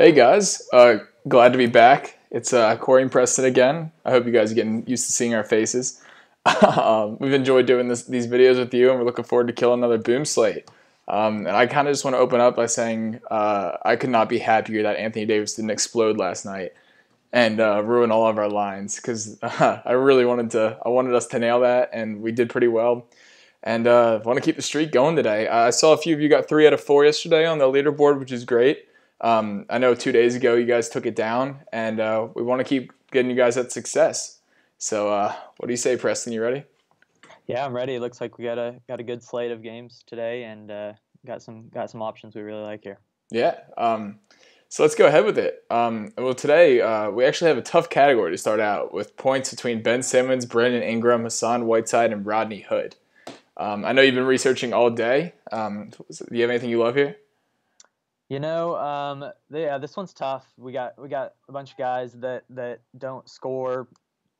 Hey guys, glad to be back. It's Corey and Preston again. I hope you guys are getting used to seeing our faces. We've enjoyed doing these videos with you, and we're looking forward to killing another boom slate. And I kind of just want to open up by saying I could not be happier that Anthony Davis didn't explode last night and ruin all of our lines because I really I wanted us to nail that, and we did pretty well. And want to keep the streak going today. I saw a few of you got 3 out of 4 yesterday on the leaderboard, which is great. I know 2 days ago you guys took it down, and we want to keep getting you guys that success. So what do you say, Preston? You ready? Yeah, I'm ready. It looks like we got a good slate of games today, and got some options we really like here. Yeah. So let's go ahead with it. Well, today we actually have a tough category to start out with points between Ben Simmons, Brandon Ingram, Hassan Whiteside, and Rodney Hood. I know you've been researching all day. Do you have anything you love here? Yeah, this one's tough. We got a bunch of guys that don't score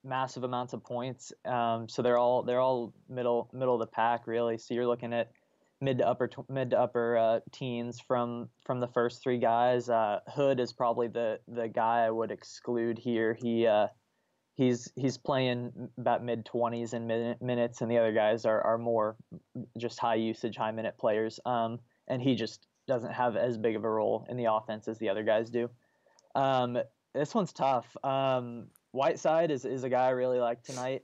massive amounts of points. So they're all middle of the pack really. So you're looking at mid to upper teens from the first three guys. Hood is probably the guy I would exclude here. He's playing about mid 20s in minutes, and the other guys are more just high usage, high minute players. And he just doesn't have as big of a role in the offense as the other guys do. Um, this one's tough. Whiteside is a guy I really like tonight.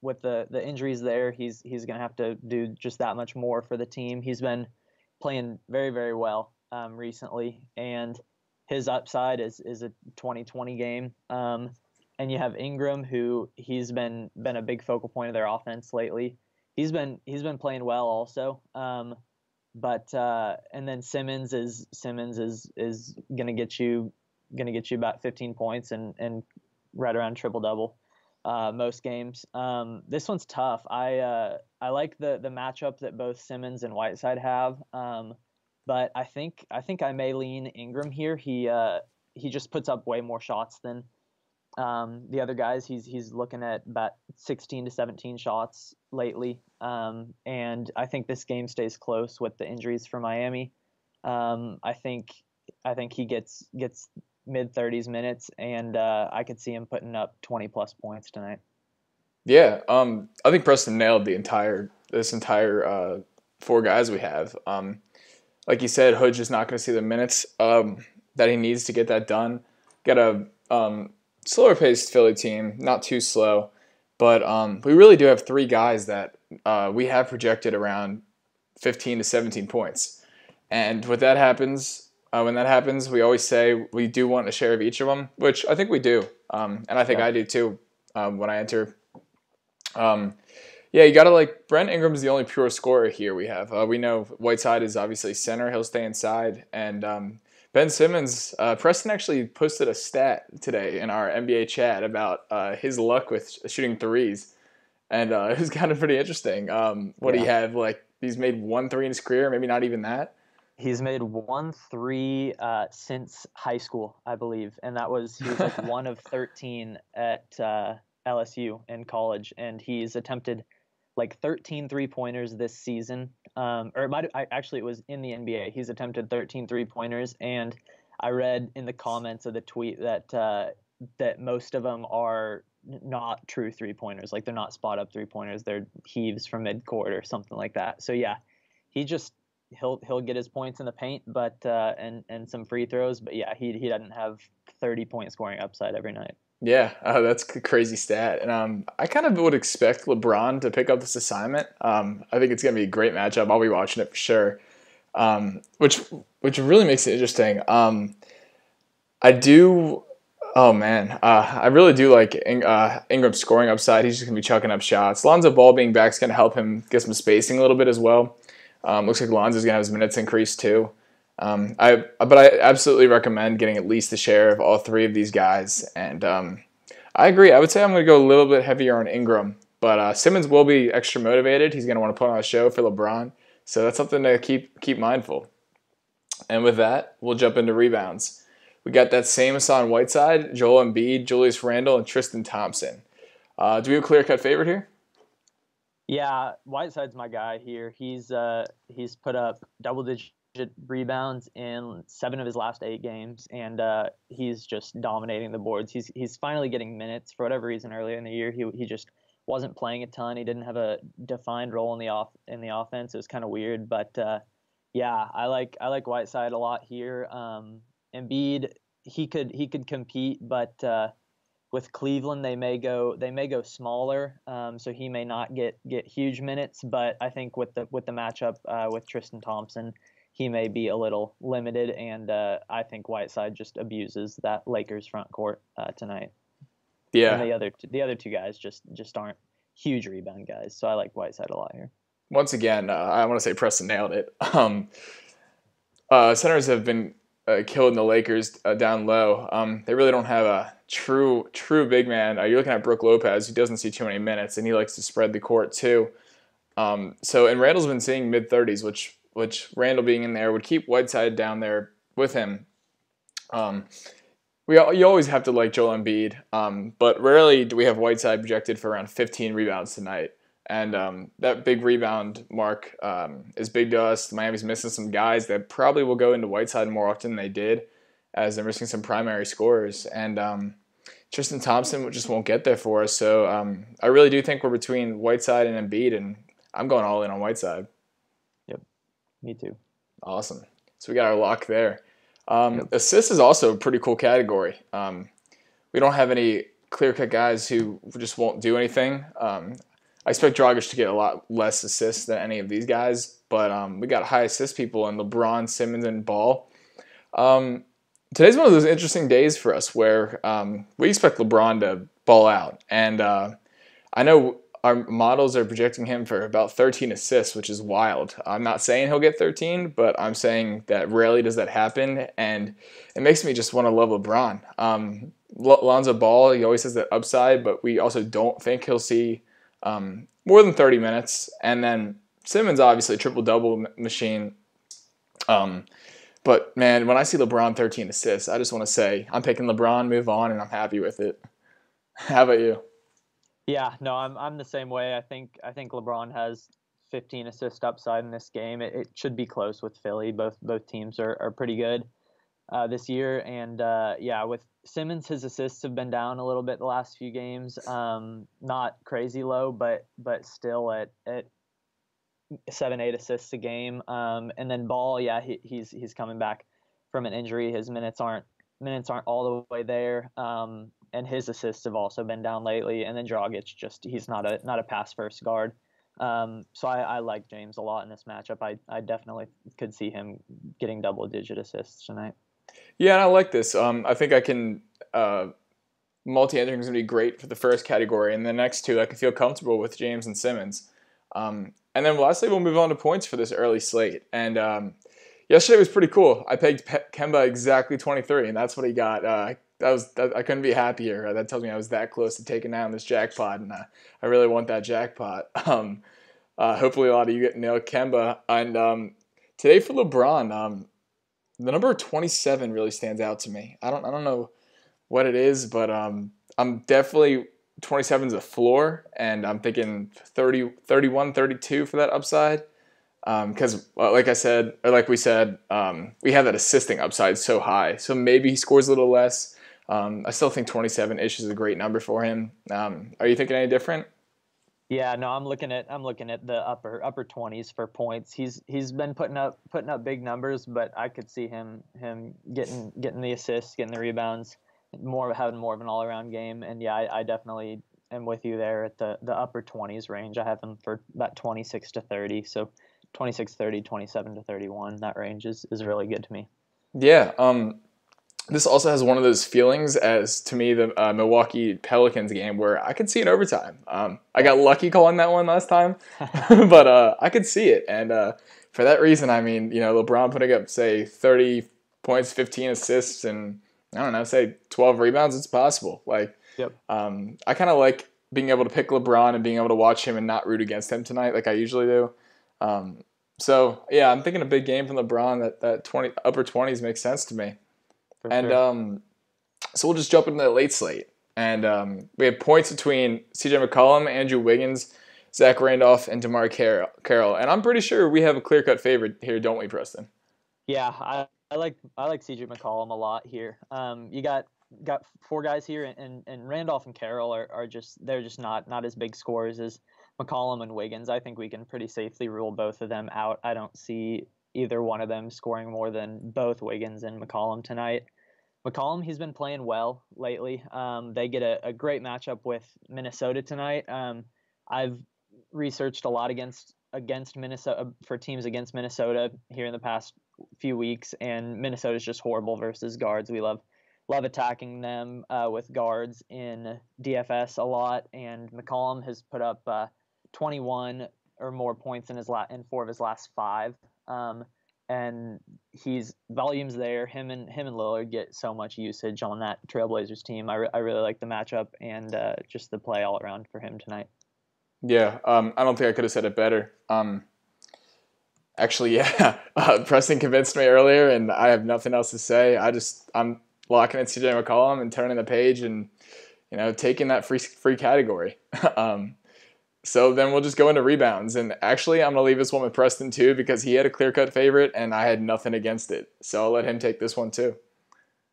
With the injuries there, he's gonna have to do just that much more for the team. He's been playing very, very well recently, and his upside is a 2020 game. And you have Ingram, who he's been a big focal point of their offense lately. He's been playing well also. But and then Simmons is gonna get you about 15 points and right around triple double most games. This one's tough. I like the matchup that both Simmons and Whiteside have. But I think I may lean Ingram here. He just puts up way more shots than the other guys. He's looking at about 16 to 17 shots lately, and I think this game stays close with the injuries for Miami. I think he gets mid 30s minutes, and I could see him putting up 20 plus points tonight. Yeah. I think Preston nailed this entire 4 guys we have. Like you said, Hood's just not going to see the minutes that he needs to get that done. Got a slower paced Philly team, not too slow, but we really do have 3 guys that we have projected around 15 to 17 points. And when that happens, we always say we do want a share of each of them, which I think we do, and I think Yeah. I do too when I enter. Yeah, you got to like Brent Ingram's the only pure scorer here we have. We know Whiteside is obviously center; he'll stay inside, and Ben Simmons, Preston actually posted a stat today in our NBA chat about his luck with shooting threes, and it was kind of pretty interesting. What do you Yeah. have? Like he's made 1 3 in his career, maybe not even that. He's made 1 3 since high school, I believe, and he was like one of 13 at LSU in college, and he's attempted like 13 3-pointers this season. Or actually it was in the NBA. He's attempted 13 3-pointers, and I read in the comments of the tweet that most of them are not true 3-pointers. Like they're not spot up 3-pointers. They're heaves from midcourt or something like that. So yeah, he just he'll get his points in the paint, but and some free throws. But yeah, he doesn't have 30-point scoring upside every night. Yeah, that's a crazy stat, and I kind of would expect LeBron to pick up this assignment. I think it's gonna be a great matchup. I'll be watching it for sure. Which really makes it interesting. I do. Oh man, I really do like Ingram's scoring upside. He's just gonna be chucking up shots. Lonzo Ball being back is gonna help him get some spacing a little bit as well. Looks like Lonzo's gonna have his minutes increased too. But I absolutely recommend getting at least a share of all 3 of these guys. And I agree. I would say I'm going to go a little bit heavier on Ingram, but Simmons will be extra motivated. He's going to want to put on a show for LeBron, so that's something to keep mindful. And with that, we'll jump into rebounds. We got that same Hassan Whiteside, Joel Embiid, Julius Randle, and Tristan Thompson. Do we have a clear-cut favorite here? Yeah, Whiteside's my guy here. He's put up double digit rebounds in 7 of his last 8 games, and he's just dominating the boards. He's finally getting minutes for whatever reason. Earlier in the year, he just wasn't playing a ton. He didn't have a defined role in the offense. It was kind of weird, but yeah, I like Whiteside a lot here. Embiid, he could compete, but with Cleveland, they may go smaller, so he may not get huge minutes. But I think with the matchup with Tristan Thompson, he may be a little limited, and I think Whiteside just abuses that Lakers front court tonight. Yeah. And the other two guys just aren't huge rebound guys, so I like Whiteside a lot here. Once again, I want to say Preston nailed it. Centers have been killing the Lakers down low. They really don't have a true big man. You're looking at Brook Lopez, who doesn't see too many minutes, and he likes to spread the court too. And Randall's been seeing mid-30s, which Randall being in there would keep Whiteside down there with him. You always have to like Joel Embiid, but rarely do we have Whiteside projected for around 15 rebounds tonight. And that big rebound mark is big to us. Miami's missing some guys that probably will go into Whiteside more often than they did, as they're missing some primary scorers. And Tristan Thompson just won't get there for us. So I really do think we're between Whiteside and Embiid, and I'm going all in on Whiteside. Yep, me too. Awesome. So we got our lock there. Assists is also a pretty cool category. We don't have any clear-cut guys who just won't do anything. I expect Dragic to get a lot less assists than any of these guys, but we got high assist people in LeBron, Simmons, and Ball. Today's one of those interesting days for us where we expect LeBron to ball out. And I know our models are projecting him for about 13 assists, which is wild. I'm not saying he'll get 13, but I'm saying that rarely does that happen, and it makes me just want to love LeBron. Lonzo Ball, he always has that upside, but we also don't think he'll see more than 30 minutes. And then Simmons, obviously, a triple-double machine. But, man, when I see LeBron 13 assists, I just want to say I'm picking LeBron, move on, and I'm happy with it. How about you? Yeah, no, I'm the same way. I think LeBron has 15 assist upside in this game. It should be close with Philly. Both teams are pretty good this year. And, yeah, with Simmons, his assists have been down a little bit the last few games. Not crazy low, but still at 7-8 assists a game. And then Ball, yeah, he's coming back from an injury. His minutes aren't all the way there. And his assists have also been down lately. And then Dragic, he's not a pass first guard. So I like James a lot in this matchup. I definitely could see him getting double-digit assists tonight. Yeah, and I like this. I think I can multi-entering is going to be great for the first category, and the next two I can feel comfortable with James and Simmons. And then lastly, we'll move on to points for this early slate. And yesterday was pretty cool. I pegged Kemba exactly 23, and that's what he got. I couldn't be happier. That tells me I was that close to taking down this jackpot, and I really want that jackpot. Hopefully a lot of you get nailed Kemba. And today for LeBron, the number 27 really stands out to me. I don't know what it is, but I'm definitely 27 is a floor, and I'm thinking 30, 31, 32 for that upside. Because like we said, we have that assisting upside so high. So maybe he scores a little less. I still think 27-ish is a great number for him. Are you thinking any different? Yeah, no, I'm looking at the upper 20s for points. He's been putting up big numbers, but I could see him getting the assists, getting the rebounds, having more of an all-around game. And yeah, I definitely am with you there at the upper 20s range. I have him for about 26 to 30. So 26, 30, 27 to 31. That range is really good to me. Yeah. This also has one of those feelings as, to me, the Milwaukee Pelicans game where I could see an overtime. I got lucky calling that one last time, but I could see it. And for that reason, I mean, LeBron putting up, say, 30 points, 15 assists, and, I don't know, say 12 rebounds, it's possible. Yep. I kind of like being able to pick LeBron and being able to watch him and not root against him tonight like I usually do. So, yeah, I'm thinking a big game from LeBron. That upper 20s makes sense to me. And so we'll just jump into the late slate. And we have points between CJ McCollum, Andrew Wiggins, Zach Randolph, and DeMar Carroll. And I'm pretty sure we have a clear-cut favorite here, don't we, Preston? Yeah, I like CJ McCollum a lot here. You got four guys here, and Randolph and Carroll are just they're just not as big scorers as McCollum and Wiggins. I think we can pretty safely rule both of them out. I don't see either one of them scoring more than both Wiggins and McCollum tonight. McCollum, he's been playing well lately. They get a great matchup with Minnesota tonight. I've researched a lot against Minnesota for teams against Minnesota here in the past few weeks, and Minnesota's just horrible versus guards. We love attacking them with guards in DFS a lot, and McCollum has put up 21 or more points in four of his last five. And he's volumes there. Him and Lillard get so much usage on that Trailblazers team. I really like the matchup and just the play all around for him tonight. Yeah, I don't think I could have said it better. Actually, yeah, Preston convinced me earlier, and I have nothing else to say. I'm locking in CJ McCollum and turning the page, and taking that free category. So then we'll just go into rebounds, and actually, I'm gonna leave this one with Preston too because he had a clear-cut favorite, and I had nothing against it. So I'll let him take this one too.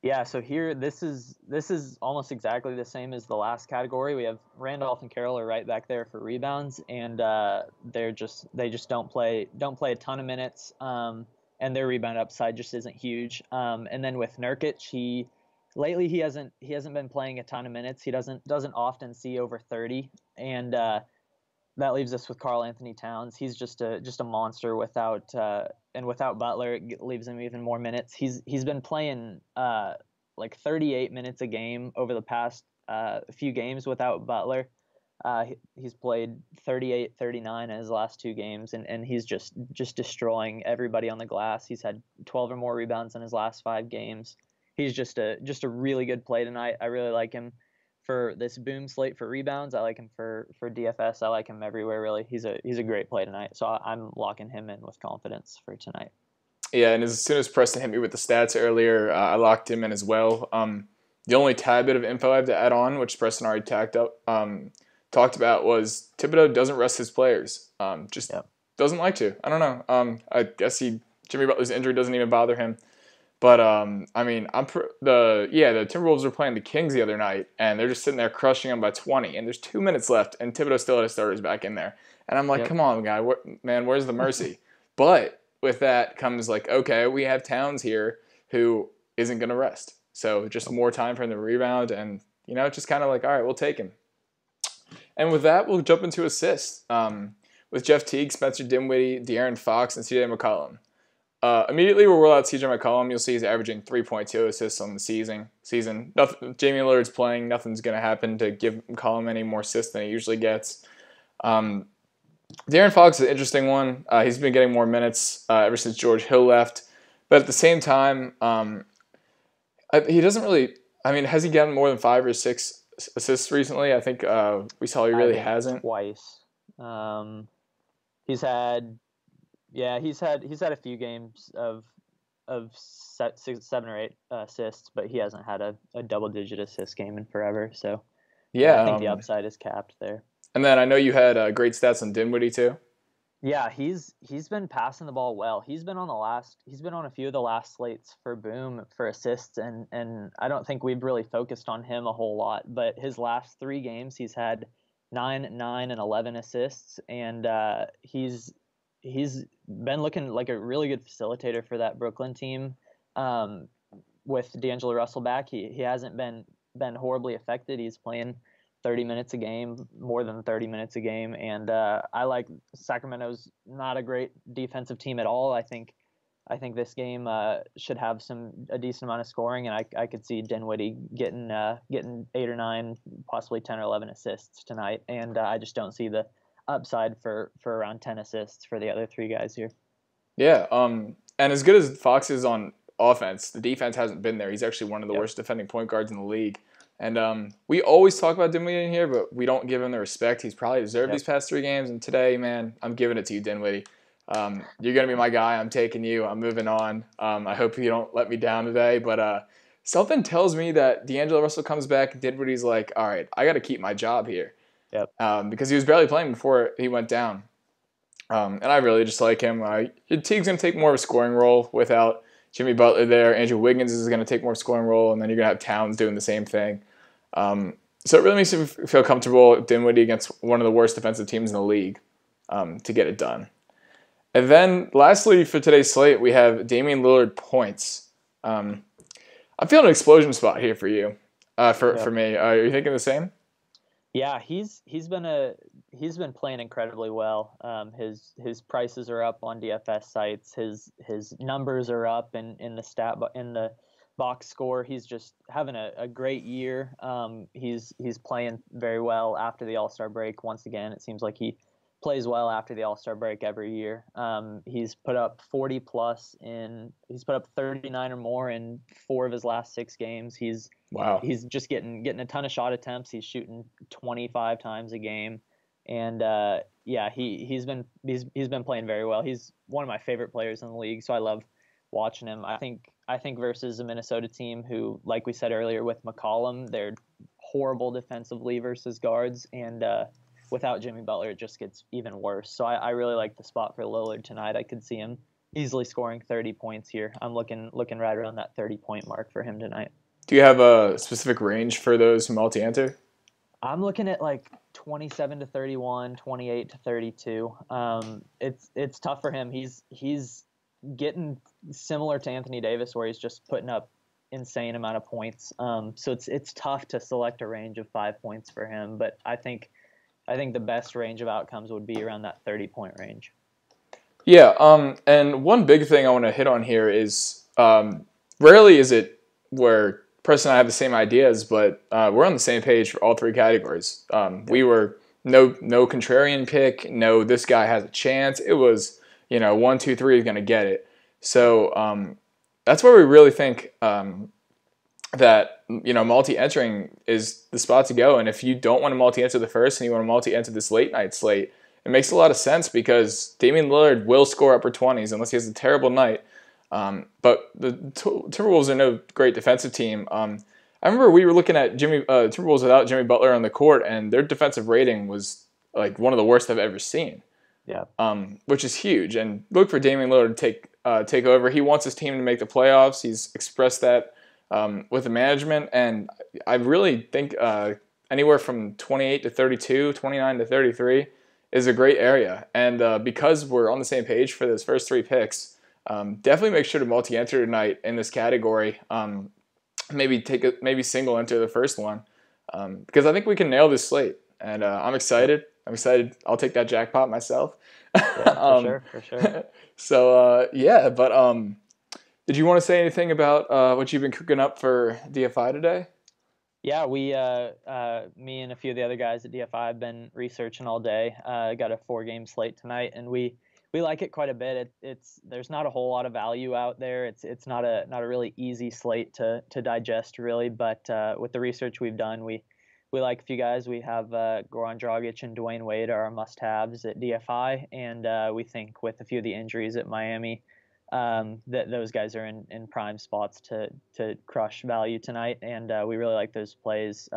Yeah, so here this is almost exactly the same as the last category. We have Randolph and Carroll are right back there for rebounds, and they just don't play a ton of minutes, and their rebound upside just isn't huge. And then with Nurkic, lately he hasn't been playing a ton of minutes. He doesn't often see over 30, and that leaves us with Karl Anthony Towns. He's just a monster without Butler. It leaves him even more minutes. He's been playing like 38 minutes a game over the past few games without Butler. He's played 38, 39 in his last two games, and he's just destroying everybody on the glass. He's had 12 or more rebounds in his last five games. He's just a really good play tonight. I really like him for this boom slate for rebounds. I like him for DFS. I like him everywhere, really. He's a great play tonight. So I'm locking him in with confidence for tonight. Yeah, and as soon as Preston hit me with the stats earlier, I locked him in as well. The only tad bit of info I have to add on, which Preston already talked about, was Thibodeau doesn't rest his players. Doesn't like to. I don't know. I guess Jimmy Butler's injury doesn't even bother him. But I mean, the Timberwolves were playing the Kings the other night, and they're just sitting there crushing them by 20, and there's 2 minutes left, and Thibodeau still had his starters back in there, and I'm like, come on, guy, man, where's the mercy? But with that comes like, okay, we have Towns here who isn't gonna rest, so just more time for him to rebound, and it's just kind of like, all right, we'll take him. And with that, we'll jump into assists with Jeff Teague, Spencer Dinwiddie, De'Aaron Fox, and C.J. McCollum. Immediately, we'll roll out C.J. McCollum. You'll see he's averaging 3.2 assists on the season. Nothing, Jamie Lillard's playing. Nothing's going to happen to give McCollum any more assists than he usually gets. De'Aaron Fox is an interesting one. He's been getting more minutes ever since George Hill left. But at the same time, he doesn't really – I mean, has he gotten more than 5 or 6 assists recently? I think we saw he really hasn't. Twice. He's had – yeah, he's had a few games of 7 or 8 assists, but he hasn't had a double-digit assist game in forever. So yeah, I think the upside is capped there. And then I know you had great stats on Dinwiddie too. Yeah, he's been passing the ball well. He's been on a few of the last slates for Boom for assists, and I don't think we've really focused on him a whole lot. But his last 3 games, he's had 9, 9, and 11 assists, and he's been looking like a really good facilitator for that Brooklyn team. With D'Angelo Russell back, he hasn't been horribly affected. He's playing 30 minutes a game, more than 30 minutes a game, and I like Sacramento's not a great defensive team at all. I think this game should have a decent amount of scoring, and I could see Dinwiddie getting 8 or 9, possibly 10 or 11 assists tonight, and I just don't see the upside for around 10 assists for the other 3 guys here. Yeah, and as good as Fox is on offense, the defense hasn't been there. He's actually one of the worst defending point guards in the league. And we always talk about Dinwiddie in here, but we don't give him the respect he's probably deserved these past 3 games. And today, man, I'm giving it to you, Dinwiddie. You're going to be my guy. I'm taking you. I'm moving on. I hope you don't let me down today. But something tells me that D'Angelo Russell comes back and Dinwiddie's like, all right, I got to keep my job here. Because he was barely playing before he went down. And I really just like him. Teague's going to take more of a scoring role without Jimmy Butler there. Andrew Wiggins is going to take more scoring role, and then you're going to have Towns doing the same thing. So it really makes you feel comfortable Dinwiddie against one of the worst defensive teams in the league to get it done. And then lastly for today's slate, we have Damian Lillard points. I'm feeling an explosion spot here for you, for me. Are you thinking the same? Yeah, he's been playing incredibly well. His prices are up on DFS sites. His numbers are up in the box score. He's just having a great year. He's playing very well after the All-Star break. Once again, it seems like he plays well after the All-Star break every year. He's put up 40 plus he's put up 39 or more in 4 of his last 6 games. He's just getting a ton of shot attempts. He's shooting 25 times a game. And he's been playing very well. He's one of my favorite players in the league, so I love watching him. I think versus a Minnesota team who, like we said earlier with McCollum, they're horrible defensively versus guards, and without Jimmy Butler, it just gets even worse. So I really like the spot for Lillard tonight. I could see him easily scoring 30 points here. I'm looking right around that 30-point mark for him tonight. Do you have a specific range for those multi-enter? I'm looking at like 27 to 31, 28 to 32. It's tough for him. He's getting similar to Anthony Davis, where he's just putting up insane amount of points. So it's tough to select a range of 5 points for him. But I think the best range of outcomes would be around that 30-point range. Yeah. And one big thing I want to hit on here is rarely is it where Preston and I have the same ideas, but we're on the same page for all 3 categories. We were no contrarian pick, no this guy has a chance. It was 1, 2, 3 is going to get it. So that's where we really think that multi-entering is the spot to go. And if you don't want to multi-enter the first and you want to multi-enter this late night slate, it makes a lot of sense because Damian Lillard will score upper 20s unless he has a terrible night. But the Timberwolves are no great defensive team. I remember we were looking at Timberwolves without Jimmy Butler on the court, and their defensive rating was like one of the worst I've ever seen. Yeah. Which is huge. And look for Damian Lillard to take over. He wants his team to make the playoffs. He's expressed that with the management, and I really think anywhere from 28 to 32, 29 to 33 is a great area. And because we're on the same page for those first 3 picks. Definitely make sure to multi-enter tonight in this category. Maybe single enter the first one because I think we can nail this slate, and I'm excited. I'll take that jackpot myself. Yeah, for sure. So but did you want to say anything about what you've been cooking up for DFI today? Yeah, me and a few of the other guys at DFI have been researching all day. Got a 4-game slate tonight, and we like it quite a bit. There's not a whole lot of value out there. It's not a really easy slate to digest really, but with the research we've done, we like a few guys. We have Goran Dragic and Dwayne Wade are our must-haves at DFI, and we think with a few of the injuries at Miami, that those guys are in prime spots to crush value tonight, and we really like those plays.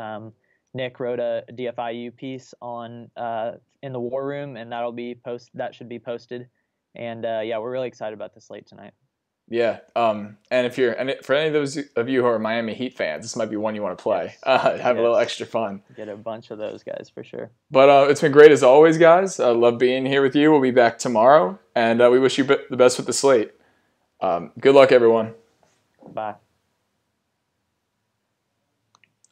Nick wrote a DFIU piece on in the War Room, and that should be posted. And we're really excited about the slate tonight. Yeah, and for any of those of you who are Miami Heat fans, this might be one you want to play. Have a little extra fun. Get a bunch of those guys for sure. But it's been great as always, guys. I love being here with you. We'll be back tomorrow, and we wish you the best with the slate. Good luck, everyone. Bye.